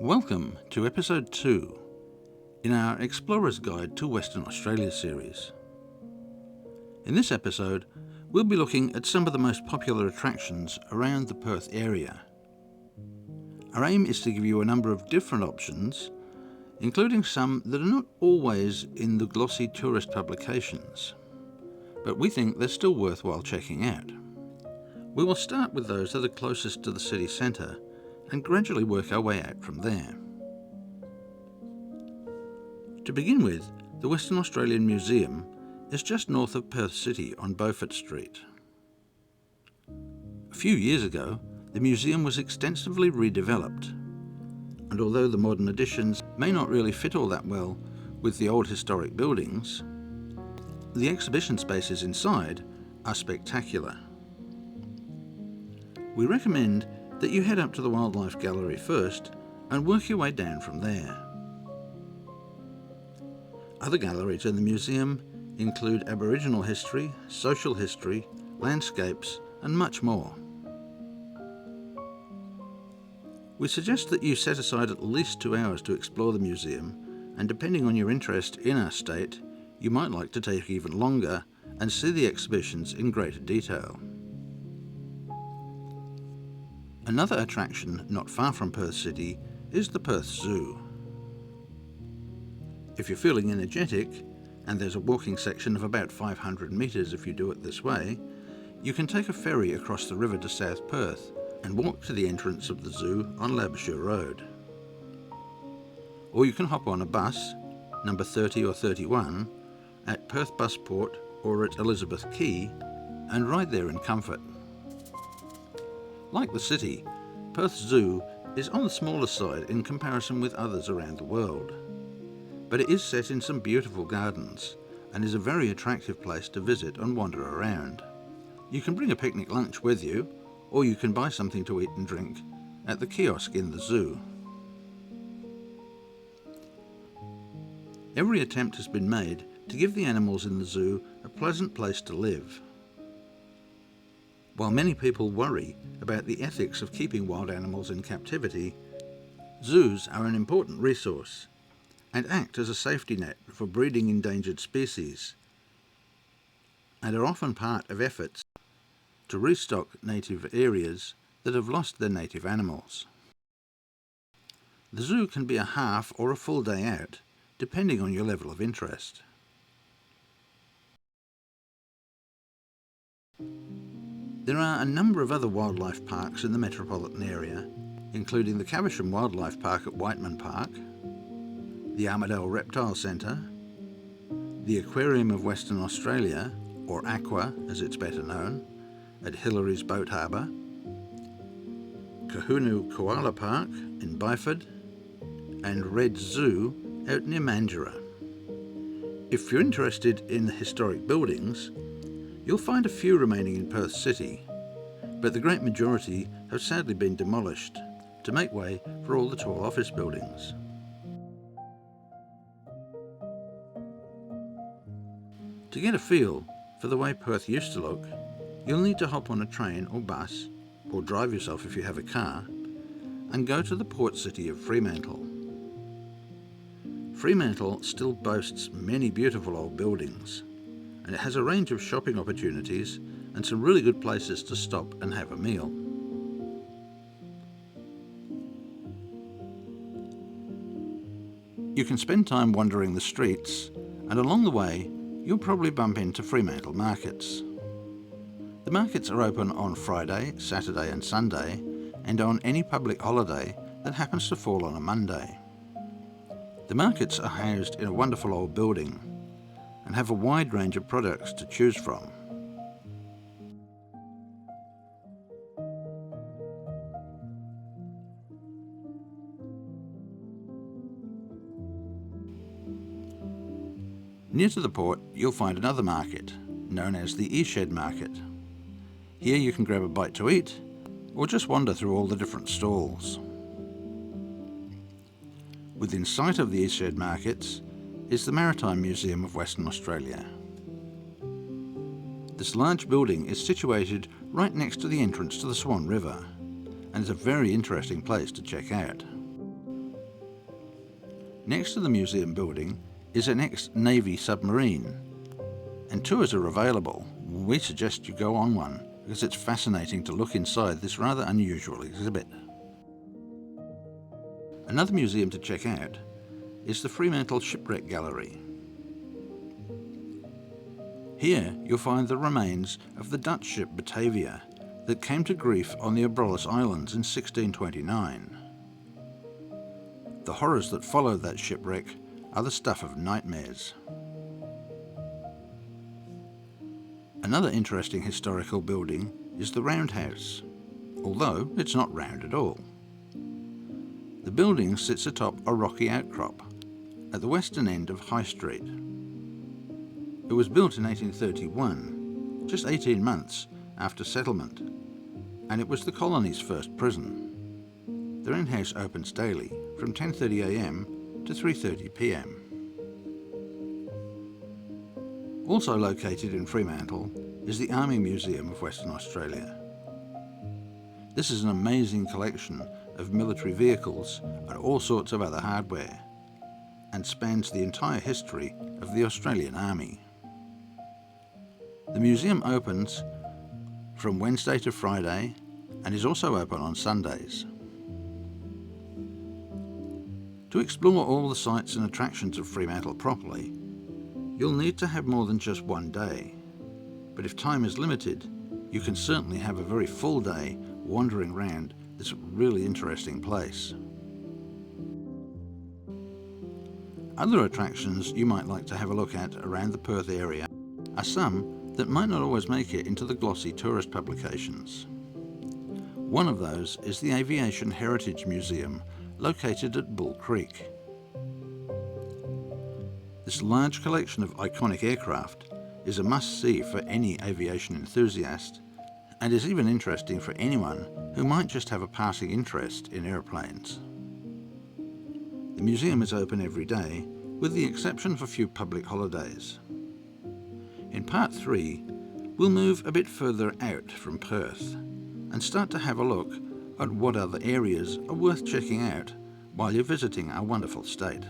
Welcome to episode 2 in our Explorer's Guide to Western Australia series. In this episode, we'll be looking at some of the most popular attractions around the Perth area. Our aim is to give you a number of different options, including some that are not always in the glossy tourist publications, but we think they're still worthwhile checking out. We will start with those that are closest to the city centre and gradually work our way out from there. To begin with, the Western Australian Museum is just north of Perth City on Beaufort Street. A few years ago, the museum was extensively redeveloped, and although the modern additions may not really fit all that well with the old historic buildings, the exhibition spaces inside are spectacular. We recommend that you head up to the Wildlife Gallery first and work your way down from there. Other galleries in the museum include Aboriginal history, social history, landscapes, and much more. We suggest that you set aside at least 2 hours to explore the museum, and depending on your interest in our state, you might like to take even longer and see the exhibitions in greater detail. Another attraction not far from Perth City is the Perth Zoo. If you're feeling energetic, and there's a walking section of about 500 metres if you do it this way, you can take a ferry across the river to South Perth and walk to the entrance of the zoo on Labouchere Road. Or you can hop on a bus, number 30 or 31, at Perth Busport or at Elizabeth Quay and ride there in comfort. Like the city, Perth Zoo is on the smaller side in comparison with others around the world, but it is set in some beautiful gardens and is a very attractive place to visit and wander around. You can bring a picnic lunch with you, or you can buy something to eat and drink at the kiosk in the zoo. Every attempt has been made to give the animals in the zoo a pleasant place to live. While many people worry about the ethics of keeping wild animals in captivity, zoos are an important resource and act as a safety net for breeding endangered species, and are often part of efforts to restock native areas that have lost their native animals. The zoo can be a half or a full day out, depending on your level of interest. There are a number of other wildlife parks in the metropolitan area, including the Caversham Wildlife Park at Whiteman Park, the Armidale Reptile Centre, the Aquarium of Western Australia, or Aqua as it's better known, at Hillary's Boat Harbour, Kahunu Koala Park in Byford, and Red Zoo out near Mandurah. If you're interested in the historic buildings, you'll find a few remaining in Perth City, but the great majority have sadly been demolished to make way for all the tall office buildings. To get a feel for the way Perth used to look, you'll need to hop on a train or bus, or drive yourself if you have a car, and go to the port city of Fremantle. Fremantle still boasts many beautiful old buildings, and it has a range of shopping opportunities and some really good places to stop and have a meal. You can spend time wandering the streets, and along the way you'll probably bump into Fremantle markets. The markets are open on Friday, Saturday and Sunday, and on any public holiday that happens to fall on a Monday. The markets are housed in a wonderful old building and have a wide range of products to choose from. Near to the port, you'll find another market, known as the Eastshed Market. Here you can grab a bite to eat, or just wander through all the different stalls. Within sight of the Eastshed Markets is the Maritime Museum of Western Australia. This large building is situated right next to the entrance to the Swan River, and is a very interesting place to check out. Next to the museum building is an ex-Navy submarine, and tours are available. We suggest you go on one because it's fascinating to look inside this rather unusual exhibit. Another museum to check out is the Fremantle Shipwreck Gallery. Here you'll find the remains of the Dutch ship Batavia that came to grief on the Abrolhos Islands in 1629. The horrors that followed that shipwreck are the stuff of nightmares. Another interesting historical building is the Roundhouse, although it's not round at all. The building sits atop a rocky outcrop at the western end of High Street. It was built in 1831, just 18 months after settlement, and it was the colony's first prison. The Roundhouse opens daily from 10:30 a.m. to 3:30 p.m. Also located in Fremantle is the Army Museum of Western Australia. This is an amazing collection of military vehicles and all sorts of other hardware, and spans the entire history of the Australian Army. The museum opens from Wednesday to Friday and is also open on Sundays. To explore all the sights and attractions of Fremantle properly, you'll need to have more than just one day, but if time is limited, you can certainly have a very full day wandering around this really interesting place. Other attractions you might like to have a look at around the Perth area are some that might not always make it into the glossy tourist publications. One of those is the Aviation Heritage Museum located at Bull Creek. This large collection of iconic aircraft is a must-see for any aviation enthusiast, and is even interesting for anyone who might just have a passing interest in airplanes. The museum is open every day, with the exception of a few public holidays. In part 3, we'll move a bit further out from Perth and start to have a look at what other areas are worth checking out while you're visiting our wonderful state.